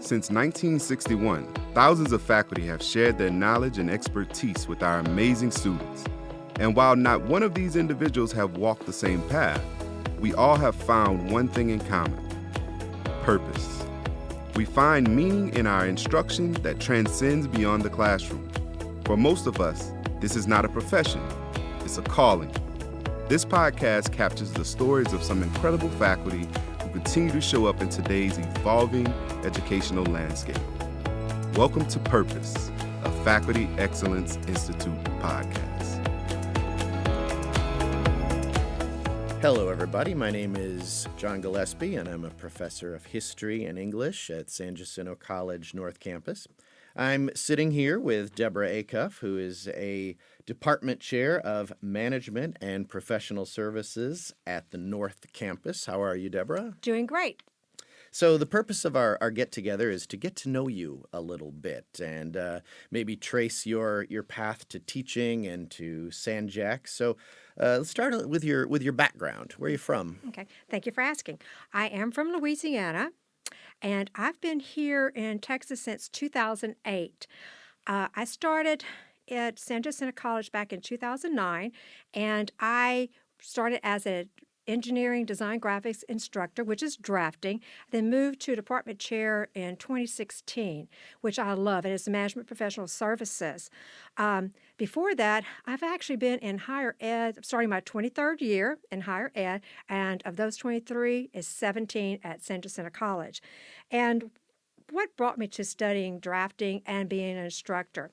Since 1961, thousands of faculty have shared their knowledge and expertise with our amazing students. And while not one of these individuals have walked the same path, we all have found one thing in common: purpose. We find meaning in our instruction that transcends beyond the classroom. For most of us, this is not a profession, it's a calling. This podcast captures the stories of some incredible faculty who continue to show up in today's evolving educational landscape. Welcome to Purpose, a Faculty Excellence Institute podcast. Hello, everybody. My name is John Gillespie, and I'm a professor of history and English at San Jacinto College North Campus. I'm sitting here with Debra Acuff, who is a Department Chair of Management and Professional Services at the North Campus. How are you, Debra? Doing great. So the purpose of our get-together is to get to know you a little bit and maybe trace your path to teaching and to San Jac. So let's start with your background. Where are you from? Okay. Thank you for asking. I am from Louisiana, and I've been here in Texas since 2008. I started at San Jacinto College back in 2009, and I started as an engineering design graphics instructor, which is drafting, then moved to Department Chair in 2016, which I love, and it's Management Professional Services. Before that, I've actually been in higher ed, starting my 23rd year in higher ed, and of those 23 is 17 at San Jacinto College. And what brought me to studying drafting and being an instructor?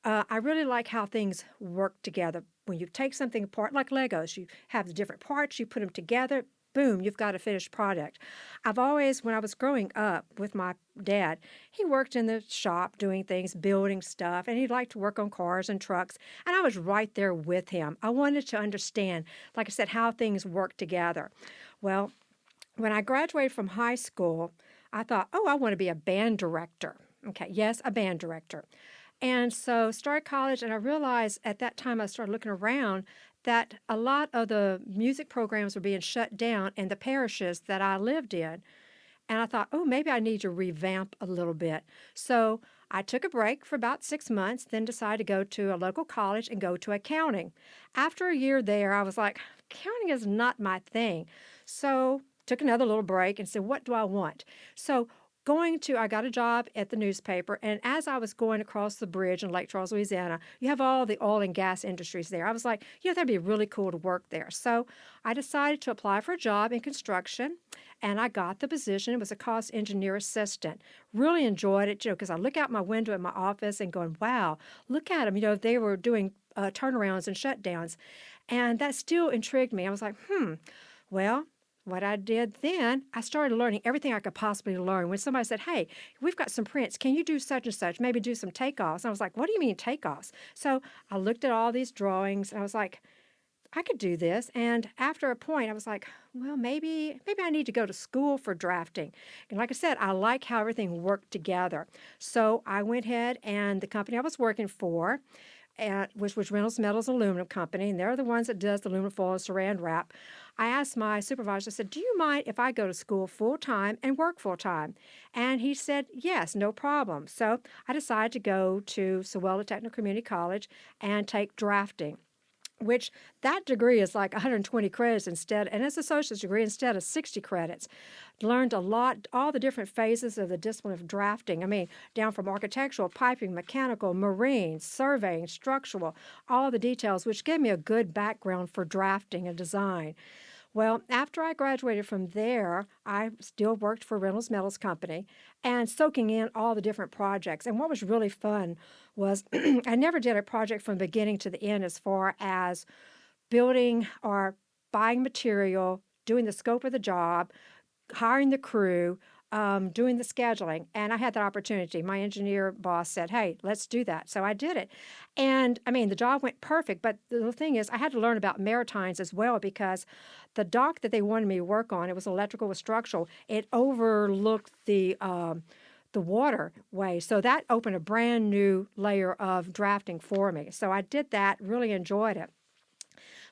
I really like how things work together. When you take something apart, like Legos, you have the different parts, you put them together, boom, you've got a finished product. I've always, when I was growing up with my dad, he worked in the shop doing things, building stuff, and he liked to work on cars and trucks, and I was right there with him. I wanted to understand, like I said, how things work together. Well, when I graduated from high school, I thought, I want to be a band director. Okay, yes, a band director. And so started college, and I realized at that time I started looking around that a lot of the music programs were being shut down in the parishes that I lived in. And I thought, maybe I need to revamp a little bit. So I took a break for about 6 months, then decided to go to a local college and go to accounting. After a year there, I was like, accounting is not my thing. So took another little break and said, what do I want? So I got a job at the newspaper, and as I was going across the bridge in Lake Charles, Louisiana, you have all the oil and gas industries there. I was like, that'd be really cool to work there. So I decided to apply for a job in construction, and I got the position. It was a cost engineer assistant. Really enjoyed it, because I look out my window at my office and going, wow, look at them. They were doing turnarounds and shutdowns, and that still intrigued me. I was like, well, what I did then, I started learning everything I could possibly learn. When somebody said, hey, we've got some prints, can you do such and such, maybe do some takeoffs? And I was like, what do you mean takeoffs? So I looked at all these drawings, and I was like, I could do this. And after a point, I was like, well, maybe I need to go to school for drafting. And like I said, I like how everything worked together. So I went ahead, and the company I was working for, which was Reynolds Metals Aluminum Company, and they're the ones that does the aluminum foil and saran wrap. I asked my supervisor, I said, do you mind if I go to school full-time and work full-time? And he said, yes, no problem. So I decided to go to Sewella Technical Community College and take drafting, which that degree is like 120 credits instead, and it's an associate's degree instead of 60 credits. Learned a lot, all the different phases of the discipline of drafting. I mean, down from architectural, piping, mechanical, marine, surveying, structural, all the details, which gave me a good background for drafting and design. Well, after I graduated from there, I still worked for Reynolds Metals Company and soaking in all the different projects. And what was really fun was I never did a project from the beginning to the end as far as building or buying material, doing the scope of the job, hiring the crew, doing the scheduling, and I had that opportunity. My engineer boss said, hey, let's do that. So I did it. And, the job went perfect, but the thing is, I had to learn about maritimes as well, because the dock that they wanted me to work on, it was electrical with structural, it overlooked the waterway. So that opened a brand new layer of drafting for me. So I did that, really enjoyed it.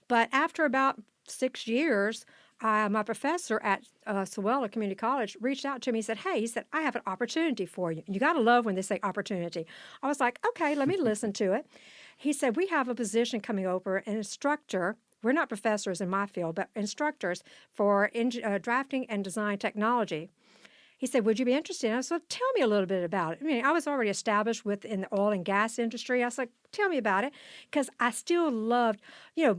But after about 6 years, my professor at Sewella Community College reached out to me and said, hey, he said, I have an opportunity for you. And you got to love when they say opportunity. I was like, okay, let me listen to it. He said, we have a position coming over, an instructor. We're not professors in my field, but instructors for drafting and design technology. He said, would you be interested? And I said, tell me a little bit about it. I mean, I was already established in the oil and gas industry. I was like, tell me about it, because I still loved,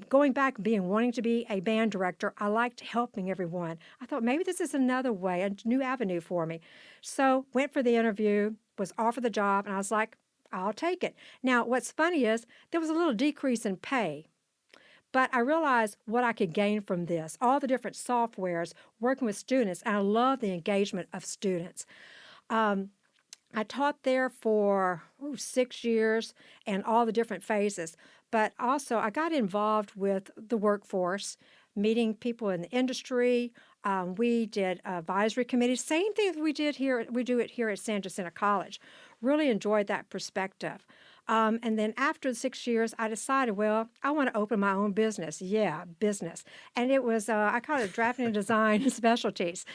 going back and wanting to be a band director. I liked helping everyone. I thought maybe this is another way, a new avenue for me. So went for the interview, was offered the job, and I was like, I'll take it. Now, what's funny is there was a little decrease in pay. But I realized what I could gain from this, all the different softwares, working with students, and I love the engagement of students. I taught there for 6 years and all the different phases, but also I got involved with the workforce, meeting people in the industry. We did advisory committees, same thing that we do it here at San Jacinto College. Really enjoyed that perspective. And then after the 6 years, I decided, well, I want to open my own business. Yeah, business. And it was, I called it Drafting and Design Specialties.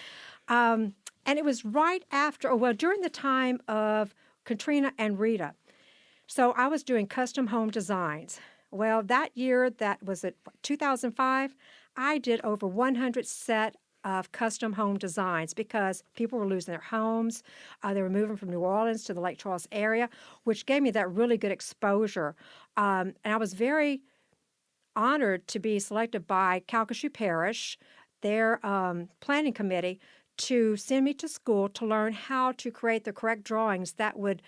And it was right after, during the time of Katrina and Rita. So I was doing custom home designs. Well, that year, that was 2005, I did over 100 set of custom home designs because people were losing their homes. They were moving from New Orleans to the Lake Charles area, which gave me that really good exposure. And I was very honored to be selected by Calcasieu Parish, their planning committee, to send me to school to learn how to create the correct drawings that would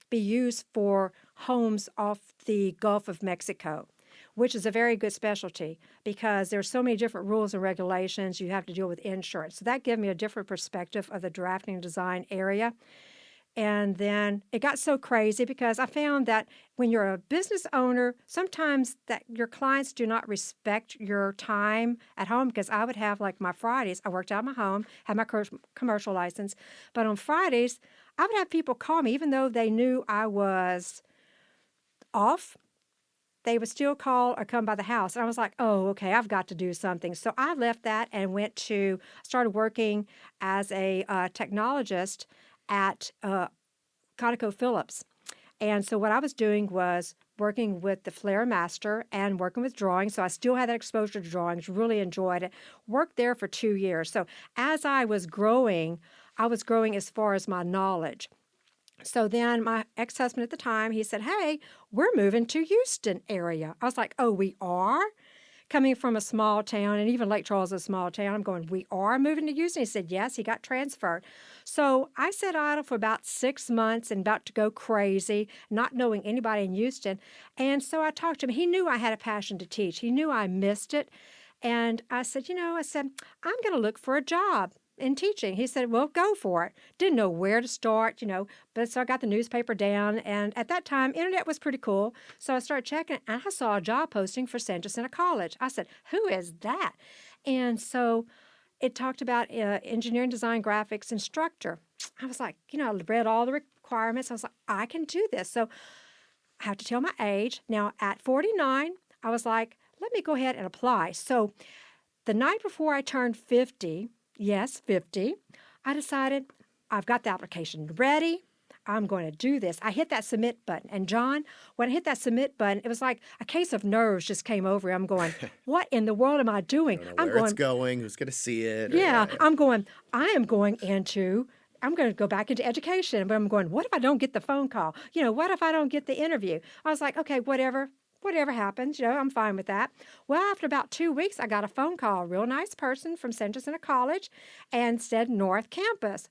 be used for homes off the Gulf of Mexico, which is a very good specialty because there's so many different rules and regulations. You have to deal with insurance. So that gave me a different perspective of the drafting and design area. And then it got so crazy because I found that when you're a business owner, sometimes that your clients do not respect your time at home, because I would have like my Fridays, I worked out of my home, had my commercial license, but on Fridays, I would have people call me even though they knew I was off. They would still call or come by the house. And I was like, oh, okay, I've got to do something. So I left that and started working as a technologist at ConocoPhillips. And so what I was doing was working with the Flare Master and working with drawings. So I still had that exposure to drawings, really enjoyed it. Worked there for 2 years. So as I was growing as far as my knowledge. So then my ex-husband at the time, he said, hey, we're moving to Houston area. I was like, oh, we are? Coming from a small town, and even Lake Charles is a small town, I'm going, we are moving to Houston? He said, yes, he got transferred. So I sat idle for about 6 months and about to go crazy, not knowing anybody in Houston. And so I talked to him. He knew I had a passion to teach. He knew I missed it. And I said, I'm going to look for a job in teaching. He said, well, go for it. Didn't know where to start, but so I got the newspaper down, and at that time, internet was pretty cool. So I started checking, and I saw a job posting for San Jacinto College. I said, who is that? And so it talked about engineering, design, graphics instructor. I was like, I read all the requirements. I was like, I can do this. So I have to tell my age. Now, at 49, I was like, let me go ahead and apply. So the night before I turned 50, yes, 50, I decided I've got the application ready. I'm going to do this. I hit that submit button. And John, when I hit that submit button, it was like a case of nerves just came over. I'm going, what in the world am I doing? I don't know where it's going, who's going to see it. Yeah, I'm going to go back into education. But I'm going, what if I don't get the phone call? What if I don't get the interview? I was like, okay, whatever happens, I'm fine with that. Well, after about 2 weeks, I got a phone call, a real nice person from San Jacinto College, and said North Campus.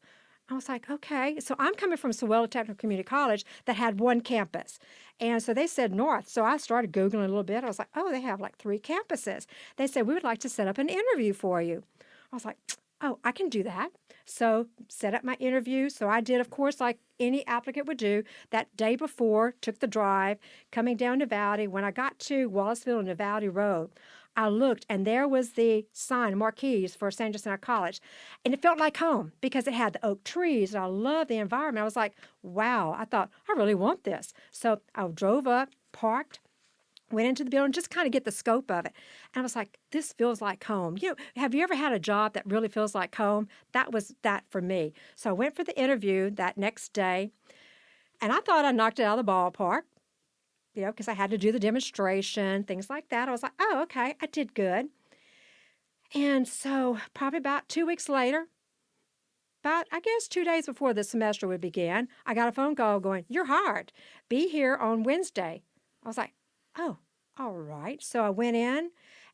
I was like, okay. So I'm coming from Sewella Technical Community College that had one campus. And so they said North. So I started Googling a little bit. I was like, oh, they have like 3 campuses. They said, we would like to set up an interview for you. I was like, oh, I can do that. So set up my interview. So I did, of course, like any applicant would do, that day before, took the drive, coming down Uvalde. When I got to Wallaceville and Uvalde Road, I looked, and there was the sign, marquees for San Jacinto College. And it felt like home because it had the oak trees, and I loved the environment. I was like, wow, I thought, I really want this. So I drove up, parked, Went into the building, just kind of get the scope of it. And I was like, this feels like home. Have you ever had a job that really feels like home? That was that for me. So I went for the interview that next day, and I thought I knocked it out of the ballpark, because I had to do the demonstration, things like that. I was like, oh, okay, I did good. And so probably about 2 weeks later, about, I guess, 2 days before the semester would begin, I got a phone call going, you're hired. Be here on Wednesday. I was like, oh, all right. So I went in,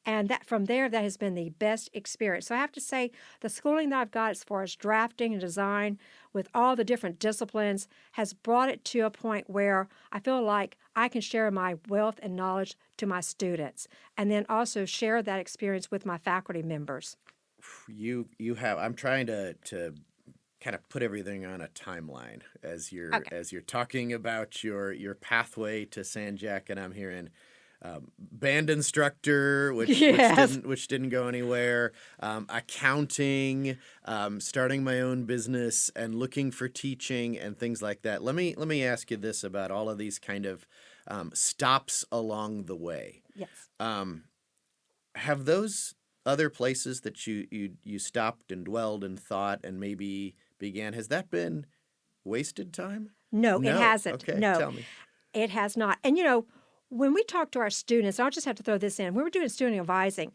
and from there, that has been the best experience. So I have to say, the schooling that I've got as far as drafting and design with all the different disciplines has brought it to a point where I feel like I can share my wealth and knowledge to my students, and then also share that experience with my faculty members. You have. I'm trying to kind of put everything on a timeline as you're talking about your pathway to San Jac, and I'm hearing band instructor, which didn't go anywhere, accounting, starting my own business, and looking for teaching and things like that. Let me ask you this about all of these kind of stops along the way. Yes. Have those other places that you stopped and dwelled and thought and maybe began, has that been wasted time? No, it hasn't. Okay, no, tell me. It has not. And, when we talk to our students, I'll just have to throw this in. When we're doing student advising,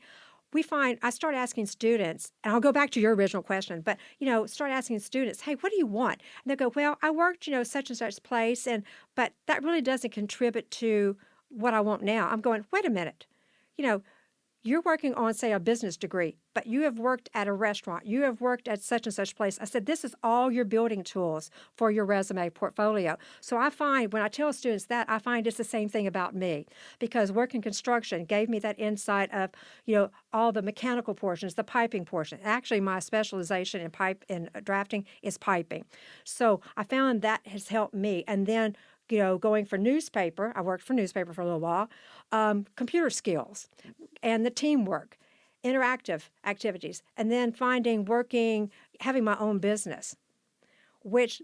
I start asking students, and I'll go back to your original question, but, start asking students, hey, what do you want? And they'll go, well, I worked, such and such place, but that really doesn't contribute to what I want now. I'm going, wait a minute. You're working on, say, a business degree, but you have worked at a restaurant. You have worked at such and such place. I said, this is all your building tools for your resume portfolio. So I find when I tell students that, I find it's the same thing about me, because working construction gave me that insight of, all the mechanical portions, the piping portion. Actually, my specialization in drafting is piping. So I found that has helped me. And then going for newspaper, I worked for newspaper for a little while, computer skills and the teamwork, interactive activities, and then having my own business, which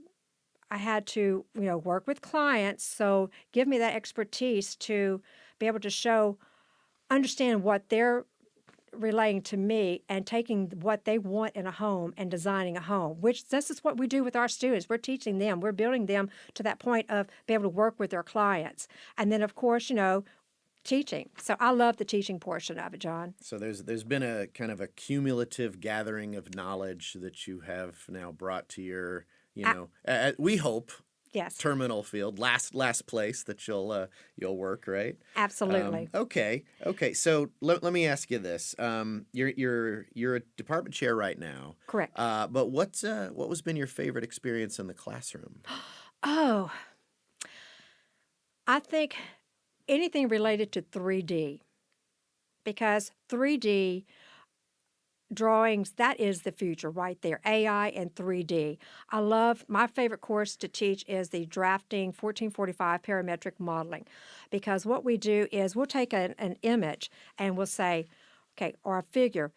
I had to, work with clients. So give me that expertise to be able to understand what they're relaying to me and taking what they want in a home and designing a home, which this is what we do with our students. We're teaching them. We're building them to that point of being able to work with their clients. And then, of course, teaching. So I love the teaching portion of it, John. So there's been a kind of a cumulative gathering of knowledge that you have now brought to your, we hope, yes, terminal field, last place that you'll work, right? Absolutely. Okay. So let me ask you this: you're a department chair right now, correct? But what was been your favorite experience in the classroom? Oh, I think anything related to 3D, because 3D drawings, that is the future right there, AI and 3D. My favorite course to teach is the Drafting 1445 Parametric Modeling, because what we do is we'll take an image and we'll say, okay, or a figure,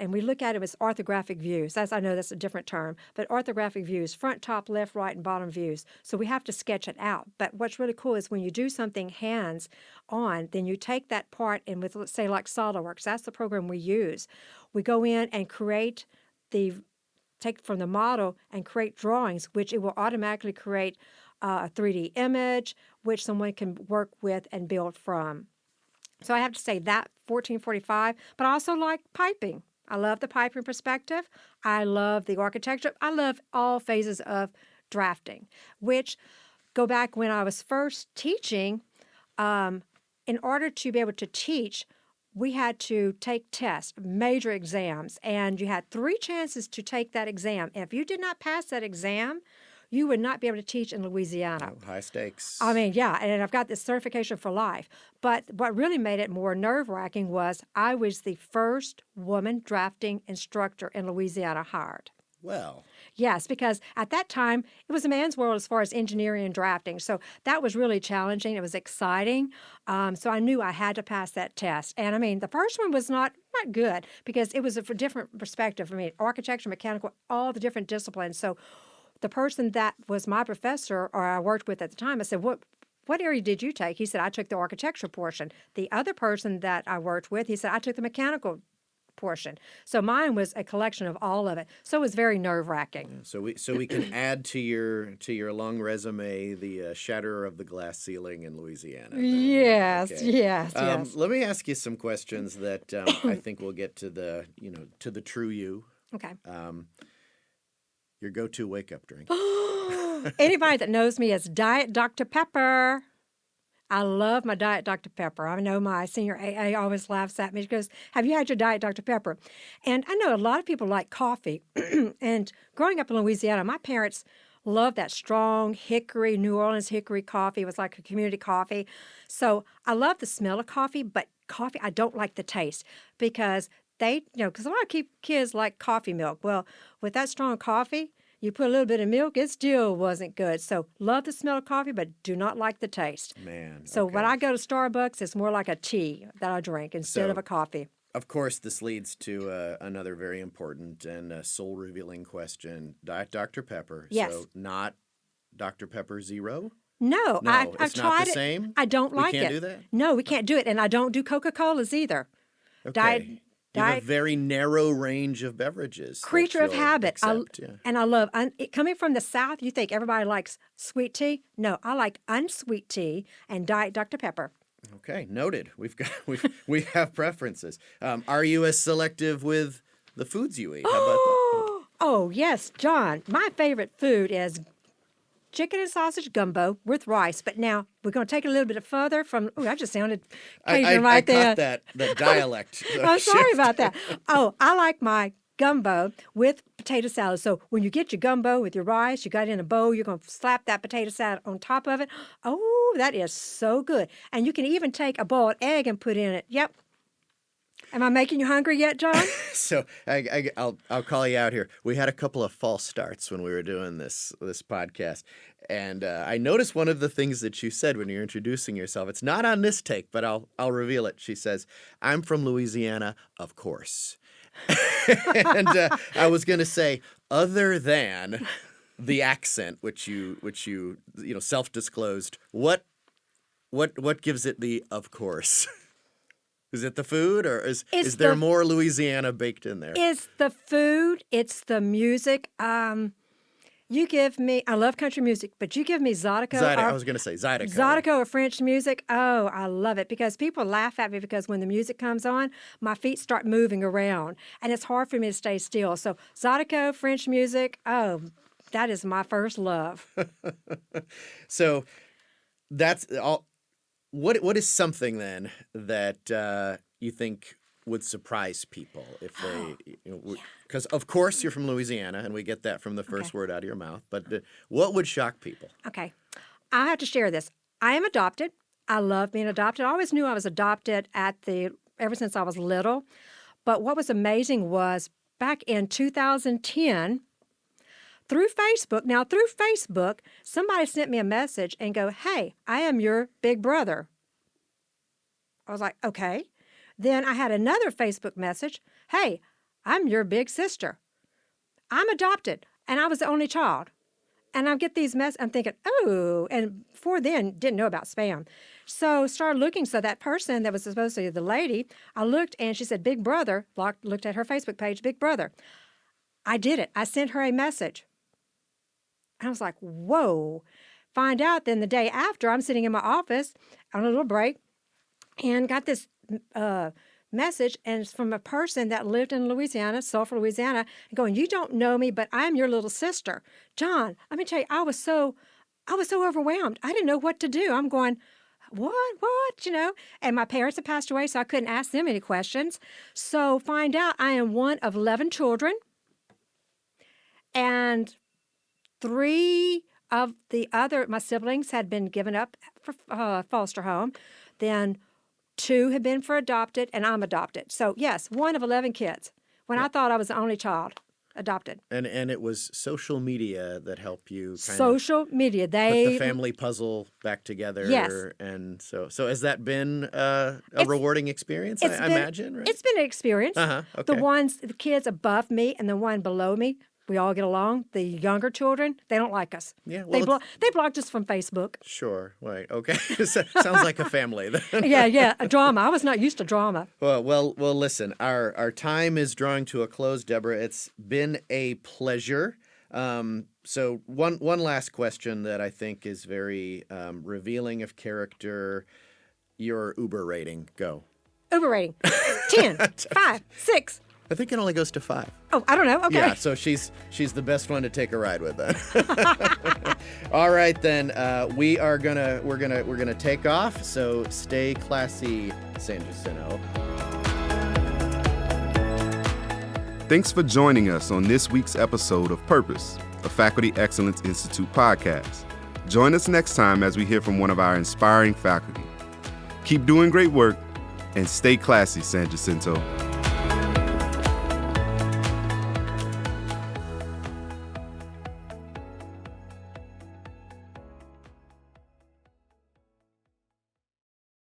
and we look at it as orthographic views. I know that's a different term, but orthographic views, front, top, left, right, and bottom views. So we have to sketch it out. But what's really cool is when you do something hands-on, then you take that part, and with, let's say, like SolidWorks, that's the program we use. We go in and take from the model and create drawings, which it will automatically create a 3D image, which someone can work with and build from. So I have to say that 1445, but I also like piping. I love the piping perspective. I love the architecture. I love all phases of drafting, which go back when I was first teaching. In order to be able to teach, we had to take tests, major exams, and you had 3 chances to take that exam. And if you did not pass that exam, you would not be able to teach in Louisiana. Oh, high stakes. I mean, yeah, and I've got this certification for life. But what really made it more nerve-wracking was I was the first woman drafting instructor in Louisiana hired. Well. Yes, because at that time, it was a man's world as far as engineering and drafting. So that was really challenging. It was exciting. So I knew I had to pass that test. And, I mean, the first one was not good because it was a different perspective. I mean, architecture, mechanical, all the different disciplines. So the person that was my professor or I worked with at the time, I said, what what area did you take? He said, I took the architectural portion. The other person that I worked with, he said, I took the mechanical portion. So mine was a collection of all of it. So it was very nerve-wracking. So we can add to your long resume the shatterer of the glass ceiling in Louisiana. Yes, Okay. yes, yes. Let me ask you some questions that I think will get to the true you. Okay. Your go-to wake-up drink. Anybody that knows me as Diet Dr. Pepper. I love my Diet Dr. Pepper. I know my senior AA always laughs at me. She goes, have you had your Diet Dr. Pepper? And I know a lot of people like coffee. And growing up in Louisiana, my parents loved that strong hickory, New Orleans hickory coffee. It was like a community coffee. So I love the smell of coffee, but coffee, I don't like the taste because because a lot of kids like coffee milk. Well, with that strong coffee, you put a little bit of milk, it still wasn't good. So love the smell of coffee, but do not like the taste. Man. So okay. when I go to Starbucks, it's more like a tea that I drink instead of a coffee. Of course, this leads to another very important and soul-revealing question. Diet Dr. Pepper. Yes. So not Dr. Pepper Zero? No, I've it's tried not the it. same? I don't like it. We can't do that? No, we can't do it. And I don't do Coca-Colas either. Okay. You have a very narrow range of beverages. Creature of habit. And I love, coming from the South, you think everybody likes sweet tea? No, I like unsweet tea and Diet Dr. Pepper. Okay, noted. We have preferences. Are you as selective with the foods you eat? How about that? Oh, yes, John. My favorite food is chicken and sausage gumbo with rice. But now we're going to take it a little bit further from, I just sounded Cajun right there. I caught that dialect. I'm sorry about that. Oh, I like my gumbo with potato salad. So when you get your gumbo with your rice, you got it in a bowl, you're going to slap that potato salad on top of it. Oh, that is so good. And you can even take a boiled egg and put in it. Yep. Am I making you hungry yet, John? So I'll call you out here. We had a couple of false starts when we were doing this podcast, and I noticed one of the things that you said when you're introducing yourself. It's not on this take, but I'll reveal it. She says, "I'm from Louisiana, of course," and I was going to say, other than the accent, which you self-disclosed, what gives it the of course? Is it the food, or is there more Louisiana baked in there? It's the food. It's the music. You give me, I love country music, but you give me Zydeco. I was going to say Zydeco. Zydeco or French music. Oh, I love it because people laugh at me because when the music comes on, my feet start moving around, and it's hard for me to stay still. So Zydeco, French music, oh, that is my first love. So that's all. What is something then that you think would surprise people if they, because of course you're from Louisiana and we get that from the first word out of your mouth, but what would shock people? Okay. I have to share this. I am adopted. I love being adopted. I always knew I was adopted ever since I was little. But what was amazing was back in 2010, through Facebook, somebody sent me a message and go, "Hey, I am your big brother." I was like, okay. Then I had another Facebook message, "Hey, I'm your big sister. I'm adopted, and I was the only child." And I get these messages, I'm thinking, oh, and before then, didn't know about spam. So started looking, so that person that was supposed to be the lady, I looked, and she said, "Big brother," looked at her Facebook page, "Big brother." I did it. I sent her a message. I was like, whoa. Find out then the day after, I'm sitting in my office on a little break and got this message, and it's from a person that lived in Louisiana, Sulphur, Louisiana, going, "You don't know me, but I'm your little sister." John, let me tell you, I was so overwhelmed. I didn't know what to do. I'm going, what? And my parents had passed away, so I couldn't ask them any questions. So find out I am one of 11 children, and 3 of my siblings had been given up for foster home. Then 2 had been for adopted, and I'm adopted. So, yes, 1 of 11 kids. When I thought I was the only child, adopted. And it was social media that helped you Social media. Put the family puzzle back together. Yes. And so has that been a rewarding experience, I imagine, right? It's been an experience. Okay. The kids above me and the one below me, We all get along. The younger children, they don't like us. Yeah, well, they blocked us from Facebook. Sure. Right. Okay. Sounds like a family then. Yeah. A drama. I was not used to drama. Well. Listen, our time is drawing to a close, Deborah. It's been a pleasure. So one last question that I think is very revealing of character. Your Uber rating. Go. Uber rating. 10, 5, 6. I think it only goes to 5. Oh, I don't know. Okay. Yeah, so she's the best one to take a ride with then. All right then, we're gonna take off. So stay classy, San Jacinto. Thanks for joining us on this week's episode of Purpose, a Faculty Excellence Institute podcast. Join us next time as we hear from one of our inspiring faculty. Keep doing great work and stay classy, San Jacinto.